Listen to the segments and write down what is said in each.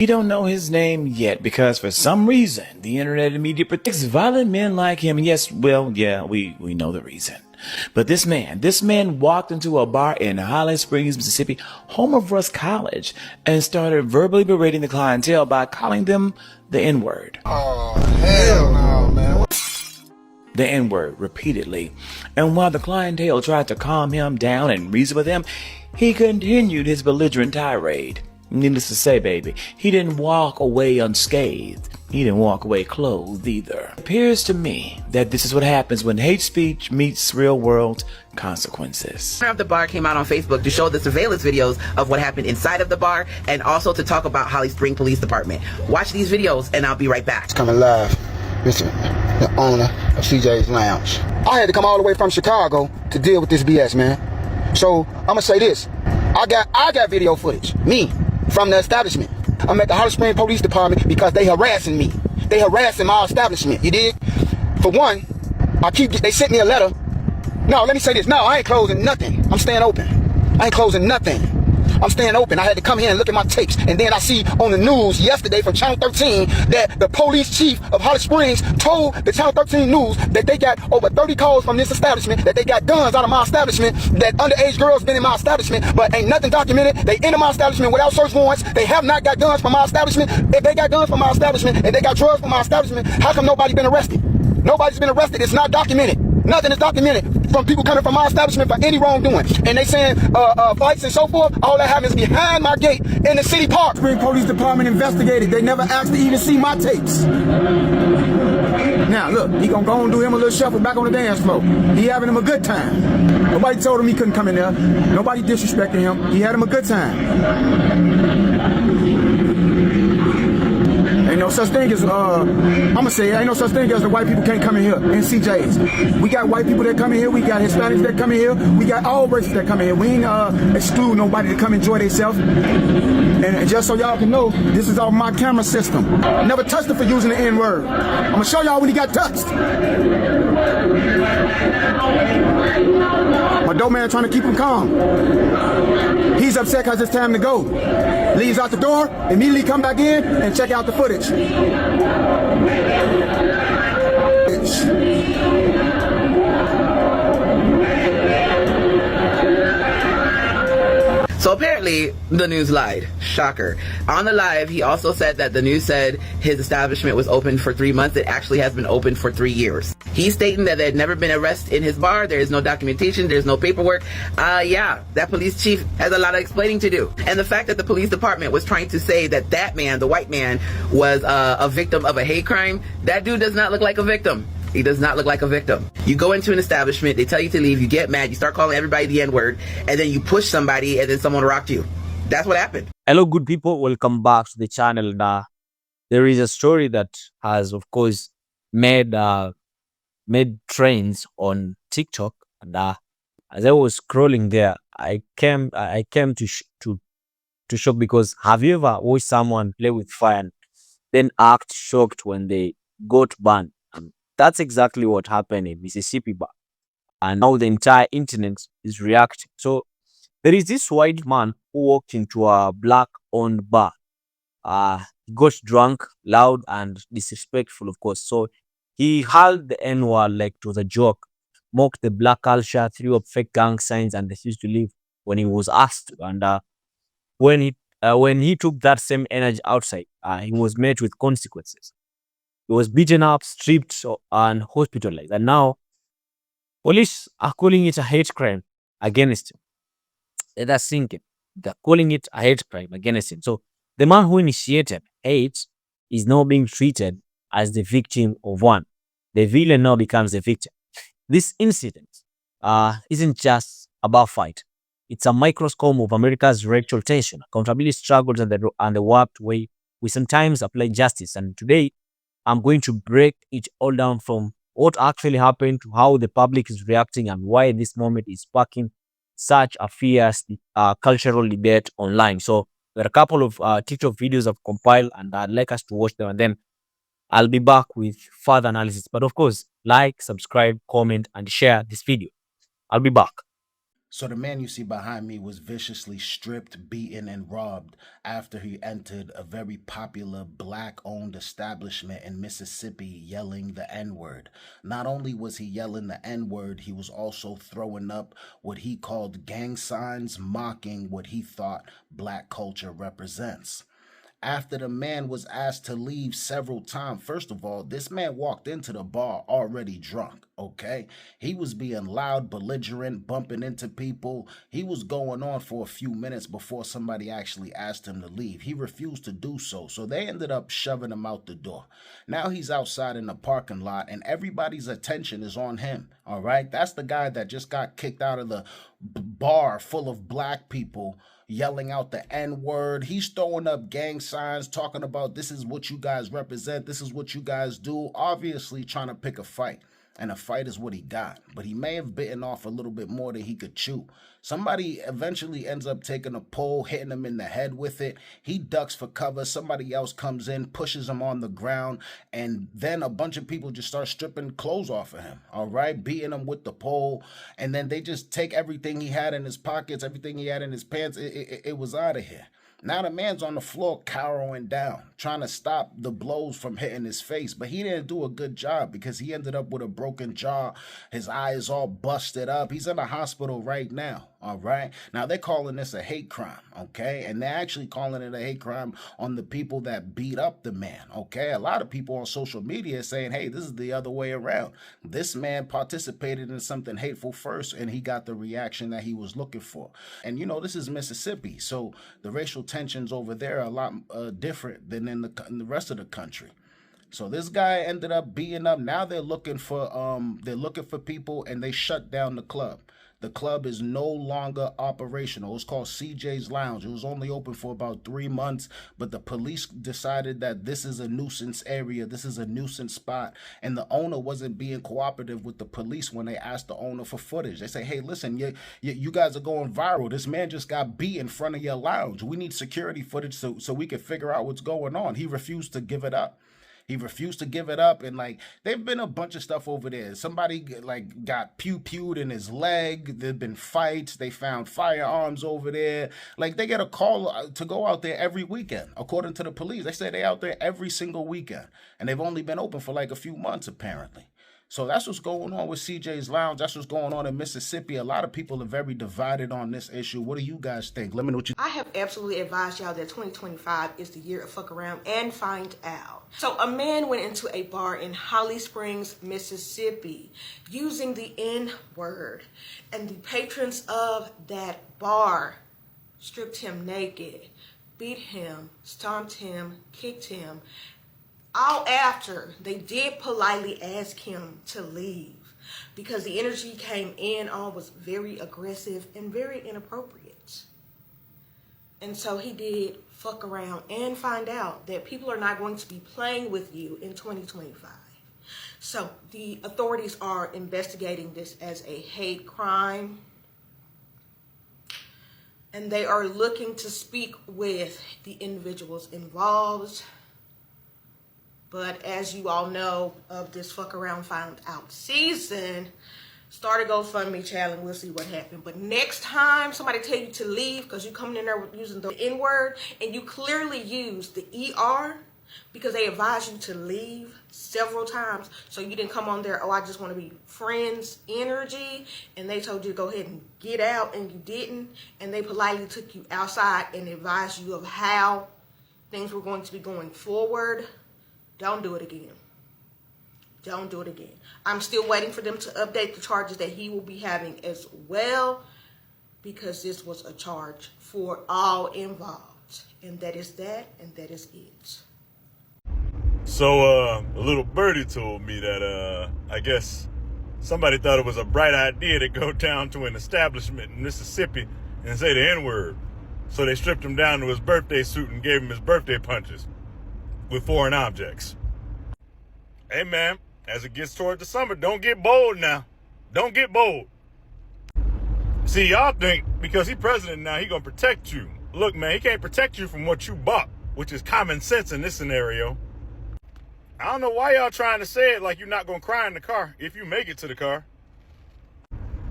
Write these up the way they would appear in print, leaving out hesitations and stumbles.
We don't know his name yet because for some reason the internet and media protects violent men like him. And yes, well, yeah, we know the reason. But this man walked into a bar in Highland Springs, Mississippi, home of Russ College, and started verbally berating the clientele by calling them the N-word. Oh, hell no, man. The N-word repeatedly. And while the clientele tried to calm him down and reason with him, he continued his belligerent tirade. Needless to say, baby, he didn't walk away unscathed. He didn't walk away clothed either. It appears to me that this is what happens when hate speech meets real-world consequences. The owner of the bar came out on Facebook to show the surveillance videos of what happened inside of the bar and also to talk about Holly Spring Police Department. Watch these videos and I'll be right back. It's coming live. Mr. the owner of CJ's Lounge. I had to come all the way from Chicago to deal with this BS, man. So I'm gonna say this. I got video footage. Me. From the establishment. I'm at the Holly Springs Police Department because they harassing me. They harassing my establishment, you dig? For one, they sent me a letter. No, let me say this. No, I ain't closing nothing. I'm staying open. I ain't closing nothing. I'm staying open. I had to come here and look at my tapes. And then I see on the news yesterday from Channel 13 that the police chief of Holly Springs told the Channel 13 news that they got over 30 calls from this establishment, that they got guns out of my establishment, that underage girls been in my establishment, but ain't nothing documented. They enter my establishment without search warrants. They have not got guns from my establishment. If they got guns from my establishment and they got drugs from my establishment, how come nobody been arrested? Nobody's been arrested. It's not documented. Nothing is documented from people coming from my establishment for any wrongdoing. And they saying fights and so forth, all that happens behind my gate in the city park. Spring Police Department investigated. They never asked to even see my tapes. Now, look, he gonna go and do him a little shuffle back on the dance floor. He having him a good time. Nobody told him he couldn't come in there. Nobody disrespecting him. He had him a good time. Ain't no such thing as, I'ma say, ain't no such thing as the white people can't come in here in CJ's. We got white people that come in here, we got Hispanics that come in here, we got all races that come in here. We ain't exclude nobody to come enjoy themselves. And just so y'all can know, this is off my camera system. Never touched him for using the N-word. I'ma show y'all when he got touched. My dope man trying to keep him calm. He's upset because it's time to go. Leaves out the door, immediately come back in and check out the footage. So apparently the news lied. Shocker. On the live, he also said that the news said his establishment was open for 3 months. It actually has been open for 3 years. He's stating that there had never been arrest in his bar. There is no documentation. There's no paperwork. Yeah, that police chief has a lot of explaining to do. And the fact that the police department was trying to say that that man, the white man, was a victim of a hate crime, that dude does not look like a victim. He does not look like a victim. You go into an establishment, they tell you to leave, you get mad, you start calling everybody the N-word, and then you push somebody and then someone rocked you. That's what happened. Hello, good people. Welcome back to the channel. There is a story that has, of course, made trends on TikTok. And as I was scrolling there, I came to shock because have you ever watched someone play with fire and then act shocked when they got burned? That's exactly what happened in Mississippi bar. And now the entire internet is reacting. So there is this white man who walked into a black-owned bar. He got drunk, loud, and disrespectful, of course. So he hurled the N-word like it was a joke, mocked the black culture, threw up fake gang signs, and refused to leave when he was asked to. And when he took that same energy outside, he was met with consequences. He was beaten up, stripped, and hospitalized. And now, police are calling it a hate crime against him. Let us think it. They're calling it a hate crime against him. So the man who initiated hate is now being treated as the victim of one. The villain now becomes the victim. This incident isn't just about fight. It's a microscope of America's racial tension, accountability struggles, and the warped way we sometimes apply justice. And today, I'm going to break it all down from what actually happened to how the public is reacting and why this moment is sparking such a fierce cultural debate online. So there are a couple of TikTok videos I've compiled and I'd like us to watch them, and then I'll be back with further analysis. But of course, like, subscribe, comment, and share this video. I'll be back. So the man you see behind me was viciously stripped, beaten, and robbed after he entered a very popular black-owned establishment in Mississippi yelling the N-word. Not only was he yelling the N-word, he was also throwing up what he called gang signs, mocking what he thought black culture represents. After the man was asked to leave several times, first of all, this man walked into the bar already drunk, okay? He was being loud, belligerent, bumping into people. He was going on for a few minutes before somebody actually asked him to leave. He refused to do so, so they ended up shoving him out the door. Now he's outside in the parking lot, and everybody's attention is on him, all right? That's the guy that just got kicked out of the bar full of black people, yelling out the N-word. He's throwing up gang signs, talking about this is what you guys represent, this is what you guys do, obviously trying to pick a fight. And a fight is what he got. But he may have bitten off a little bit more than he could chew. Somebody eventually ends up taking a pole, hitting him in the head with it. He ducks for cover. Somebody else comes in, pushes him on the ground. And then a bunch of people just start stripping clothes off of him. All right? Beating him with the pole. And then they just take everything he had in his pockets, everything he had in his pants. It was out of here. Now the man's on the floor cowering down, trying to stop the blows from hitting his face. But he didn't do a good job because he ended up with a broken jaw. His eye is all busted up. He's in the hospital right now. All right. Now they're calling this a hate crime. Okay. And they're actually calling it a hate crime on the people that beat up the man. Okay. A lot of people on social media are saying, hey, this is the other way around. This man participated in something hateful first and he got the reaction that he was looking for. And, you know, this is Mississippi. So the racial tensions over there are a lot different than in the rest of the country. So this guy ended up beating up. Now they're looking for people, and they shut down the club. The club is no longer operational. It's called CJ's Lounge. It was only open for about 3 months, but the police decided that this is a nuisance area. This is a nuisance spot. And the owner wasn't being cooperative with the police when they asked the owner for footage. They say, hey, listen, you guys are going viral. This man just got beat in front of your lounge. We need security footage so we can figure out what's going on. He refused to give it up. He refused to give it up, and like there've been a bunch of stuff over there. Somebody like got pew-pewed in his leg. There've been fights. They found firearms over there. Like they get a call to go out there every weekend, according to the police. They say they out there every single weekend, and they've only been open for like a few months apparently. So that's what's going on with CJ's Lounge. That's what's going on in Mississippi. A lot of people are very divided on this issue. What do you guys think? Let me know what you I have absolutely advised y'all that 2025 is the year of fuck around and find out. So a man went into a bar in Holly Springs, Mississippi, using the N-word. And the patrons of that bar stripped him naked, beat him, stomped him, kicked him, all after they did politely ask him to leave because the energy came in on was very aggressive and very inappropriate. And so he did fuck around and find out that people are not going to be playing with you in 2025. So the authorities are investigating this as a hate crime. And they are looking to speak with the individuals involved. But as you all know of this fuck around find out season, start a GoFundMe challenge. We'll see what happens. But next time somebody tell you to leave because you coming in there using the N-word and you clearly use the ER because they advised you to leave several times. So you didn't come on there, oh, I just want to be friends energy. And they told you to go ahead and get out and you didn't. And they politely took you outside and advised you of how things were going to be going forward. Don't do it again. Don't do it again. I'm still waiting for them to update the charges that he will be having as well because this was a charge for all involved. And that is that, and that is it. So, a little birdie told me that, I guess somebody thought it was a bright idea to go down to an establishment in Mississippi and say the N-word. So they stripped him down to his birthday suit and gave him his birthday punches with foreign objects. Hey man, as it gets toward the summer, don't get bold now. Don't get bold. See, y'all think because he's president now, he gonna protect you. Look, man, he can't protect you from what you bought, which is common sense in this scenario. I don't know why y'all trying to say it like you're not gonna cry in the car if you make it to the car.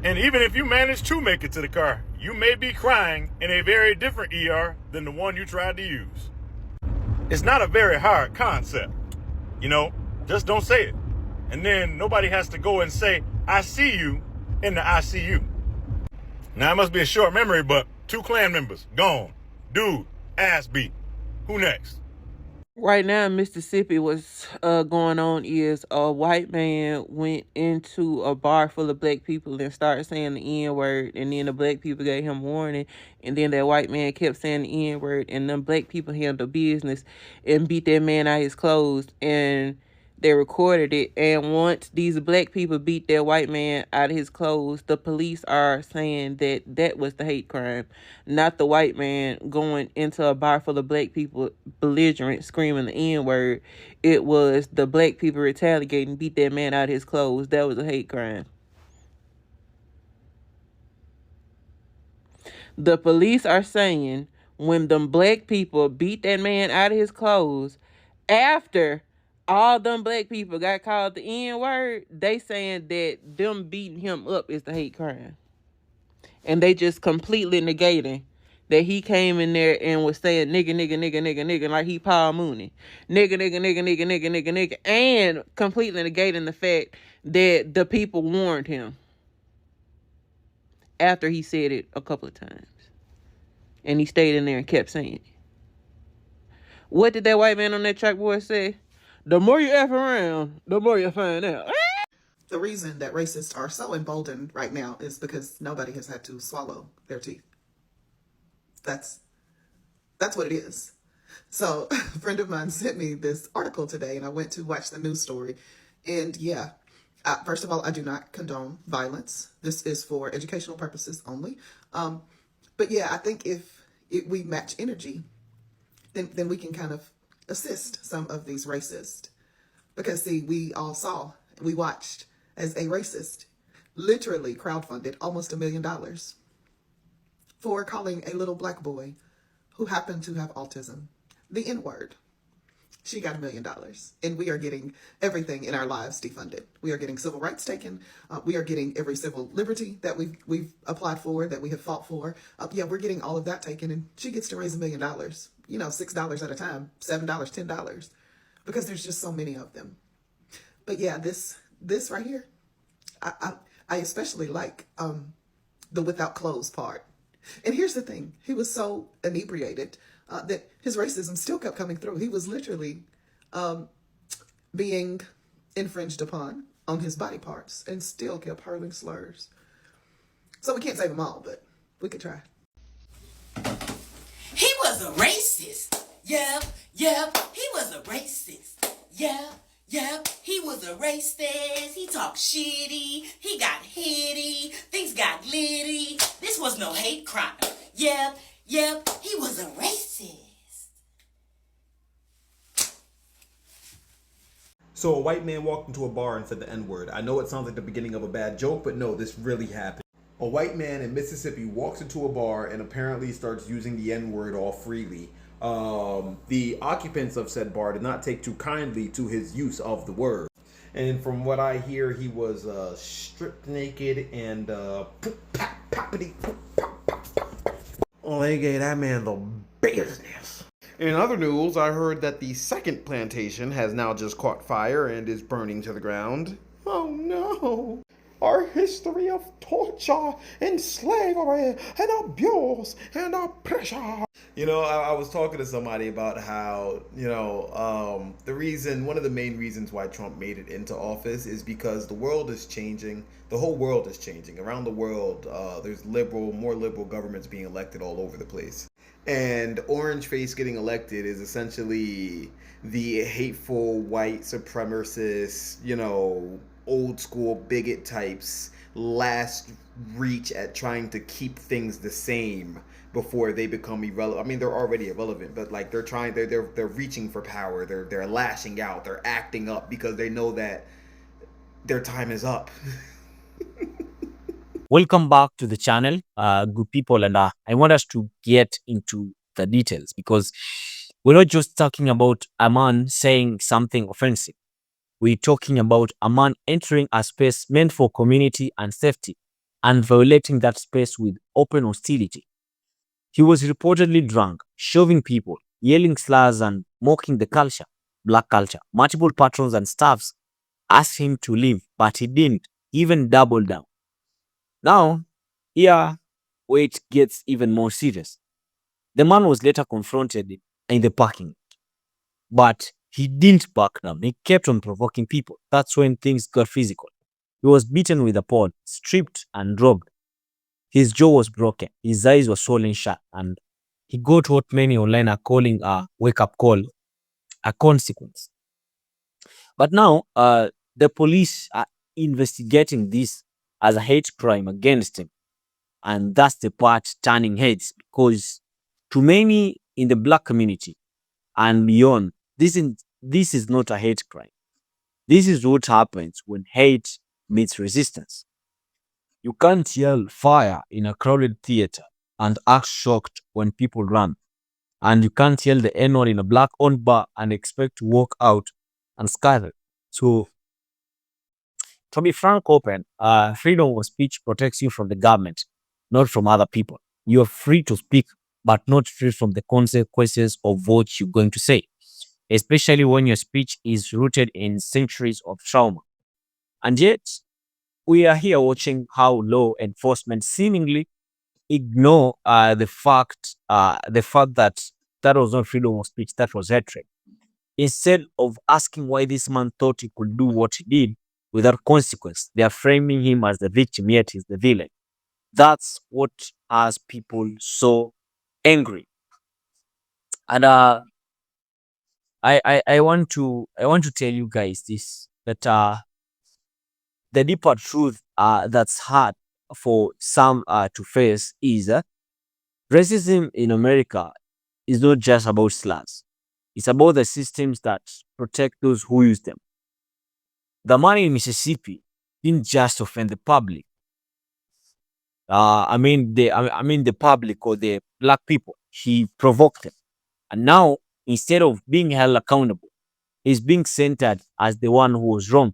And even if you manage to make it to the car, you may be crying in a very different ER than the one you tried to use. It's not a very hard concept. You know, just don't say it. And then nobody has to go and say, I see you in the ICU. Now, it must be a short memory, but 2 Klan members gone. Dude, ass beat. Who next? Right now in Mississippi, what's going on is a white man went into a bar full of black people and started saying the N-word, and then the black people gave him warning, and then that white man kept saying the N-word, and them black people handled business and beat that man out his clothes, and they recorded it. And once these black people beat that white man out of his clothes, the police are saying that that was the hate crime, not the white man going into a bar full of black people belligerent screaming the N-word. It was the black people retaliating, beat that man out of his clothes. That was a hate crime. The police are saying when them black people beat that man out of his clothes, after all them black people got called the N-word, they saying that them beating him up is the hate crime. And they just completely negating that he came in there and was saying nigga, nigga, nigga, nigga, nigga, like he Paul Mooney. Nigga, nigga, nigga, nigga, nigga, nigga, nigga. And completely negating the fact that the people warned him after he said it a couple of times. And he stayed in there and kept saying it. What did that white man on that chalkboard say? The more you F around, the more you find out. The reason that racists are so emboldened right now is because nobody has had to swallow their teeth. That's what it is. So a friend of mine sent me this article today, and I went to watch the news story. And yeah, first of all, I do not condone violence. This is for educational purposes only. But yeah, I think if we match energy, then we can kind of assist some of these racists. Because see, we watched as a racist literally crowdfunded almost $1 million for calling a little black boy who happened to have autism the N-word. She got $1 million, and we are getting everything in our lives defunded. We are getting civil rights taken. We are getting every civil liberty that we've applied for, that we have fought for. We're getting all of that taken, and she gets to raise $1 million. You know, $6 at a time, $7, $10, because there's just so many of them. But yeah, this right here, I especially like the without clothes part. And here's the thing: he was so inebriated that his racism still kept coming through. He was literally being infringed upon on his body parts and still kept hurling slurs. So we can't save them all, but we could try. He was a racist. Yep, he was a racist. Yep, he was a racist. He talked shitty. He got hitty. Things got litty. This was no hate crime. Yep, he was a racist. So a white man walked into a bar and said the N-word. I know it sounds like the beginning of a bad joke, but no, this really happened. A white man in Mississippi walks into a bar and apparently starts using the N-word all freely. The occupants of said bar did not take too kindly to his use of the word. And from what I hear, he was stripped naked and well, they gave that man the business. In other news, I heard that the second plantation has now just caught fire and is burning to the ground. Oh no! Our history of torture and slavery and abuse and oppression. You know, I was talking to somebody about how, one of the main reasons why Trump made it into office is because the world is changing. The whole world is changing. Around the world, there's more liberal governments being elected all over the place. And orange face getting elected is essentially the hateful white supremacist, old school bigot types last reach at trying to keep things the same before they become irrelevant. I mean, they're already irrelevant, but like they're reaching for power. They're lashing out. They're acting up because they know that their time is up. Welcome back to the channel, good people, and I want us to get into the details because we're not just talking about a man saying something offensive. We're talking about a man entering a space meant for community and safety and violating that space with open hostility. He was reportedly drunk, shoving people, yelling slurs, and mocking the culture, black culture. Multiple patrons and staffs asked him to leave, but he didn't, even double down. Now, here where it gets even more serious. The man was later confronted in the parking, but he didn't back down. He kept on provoking people. That's when things got physical. He was beaten with a pod, stripped and robbed. His jaw was broken, his eyes were swollen shut, and he got what many online are calling a wake up call, a consequence. But now, the police are investigating this as a hate crime against him. And that's the part turning heads because to many in the black community and beyond, this is not a hate crime. This is what happens when hate meets resistance. You can't yell fire in a crowded theater and act shocked when people run. And you can't yell the N word in a black owned bar and expect to walk out unscathed. So, to be frank, open, freedom of speech protects you from the government, not from other people. You're free to speak, but not free from the consequences of what you're going to say, especially when your speech is rooted in centuries of trauma. And yet, we are here watching how law enforcement seemingly ignore the fact that that was not freedom of speech, that was hatred. Instead of asking why this man thought he could do what he did without consequence, they are framing him as the victim, yet he's the villain. That's what has people so angry. And I want to tell you guys this that the deeper truth that's hard for some to face is racism in America is not just about slurs. It's about the systems that protect those who use them. The man in Mississippi didn't just offend the public. I mean the public or the black people. He provoked them, and now instead of being held accountable, he's being centered as the one who was wrong.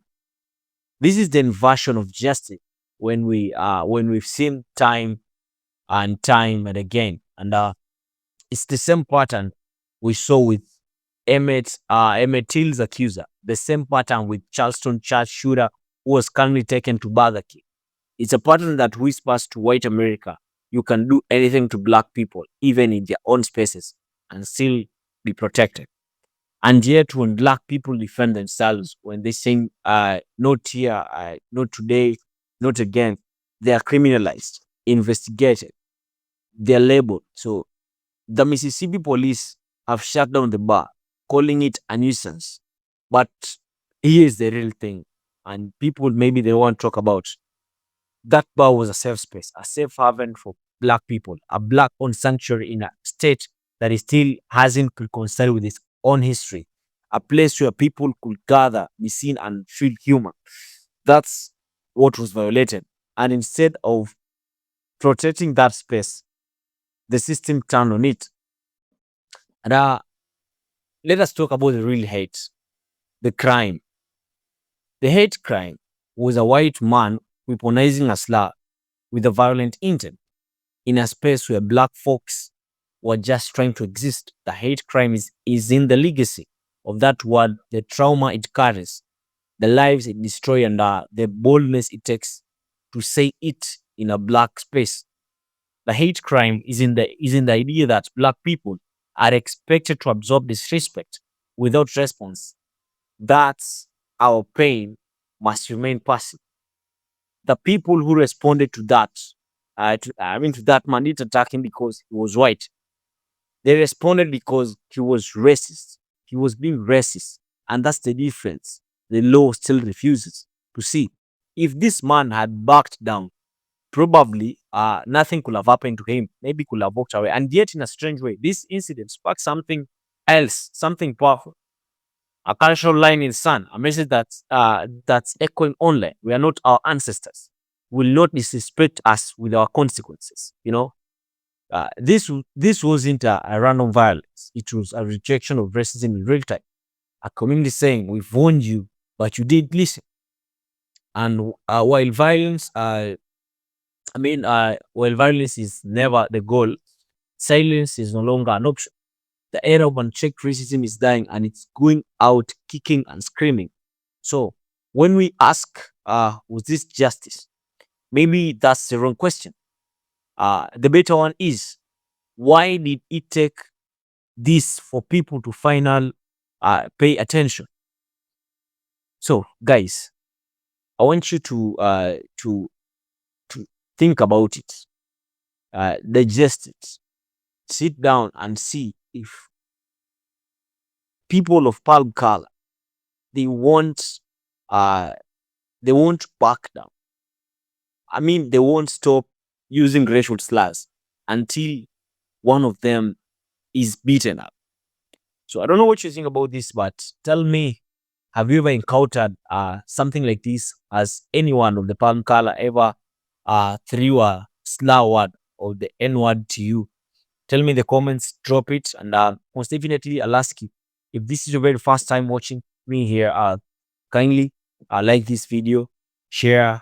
This is the inversion of justice when we've seen time and again, and it's the same pattern we saw with Emmett Till's accuser, the same pattern with Charleston church shooter who was currently taken to Burger King. It's a pattern that whispers to white America, you can do anything to black people, even in their own spaces, and still be protected. And yet, when black people defend themselves, when they say, not here, not today, not again, they are criminalized, investigated, they're labeled. So the Mississippi police have shut down the bar, calling it a nuisance. But here's the real thing, and people maybe they want to talk about that bar was a safe space, a safe haven for black people, a black owned sanctuary in a state that is still hasn't reconciled with its own history, a place where people could gather, be seen, and feel human. That's what was violated. And instead of protecting that space, the system turned on it. And let us talk about the real hate, the crime. The hate crime was a white man weaponizing a slur with a violent intent in a space where black folks were just trying to exist. The hate crime is in the legacy of that word, the trauma it carries, the lives it destroys, and the boldness it takes to say it in a black space. The hate crime is in the idea that black people are expected to absorb disrespect without response. That's our pain must remain passive. The people who responded to that, to that man didn't attack him because he was white. They responded because he was racist. He was being racist. And that's the difference. The law still refuses to see. If this man had backed down, probably nothing could have happened to him. Maybe he could have walked away. And yet, in a strange way, this incident sparked something else, something powerful. A cultural line in the sun, a message that's echoing online. We are not our ancestors. Will not disrespect us with our consequences. You know, this wasn't a random violence. It was a rejection of racism in real time. A community saying, "We've warned you, but you didn't listen." And while violence I mean, while violence is never the goal, silence is no longer an option. The era of unchecked racism is dying and it's going out kicking and screaming. So when we ask, was this justice? Maybe that's the wrong question. The better one is, why did it take this for people to finally pay attention? So, guys, I want you to think about it, digest it, sit down and see if people of palm color they won't uh they won't back down. I mean, they won't stop using racial slurs until one of them is beaten up. So I don't know what you think about this, but tell me, have you ever encountered something like this? Has anyone of the palm color ever threw a slur word or the N word to you? Tell me in the comments, drop it, and most definitely I'll ask you if this is your very first time watching me here. Kindly like this video, share,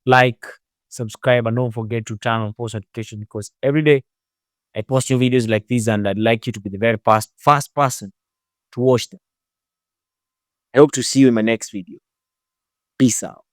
like, subscribe, and don't forget to turn on post notification because every day I post new videos like this, and I'd like you to be the very first person to watch them. I hope to see you in my next video. Peace out.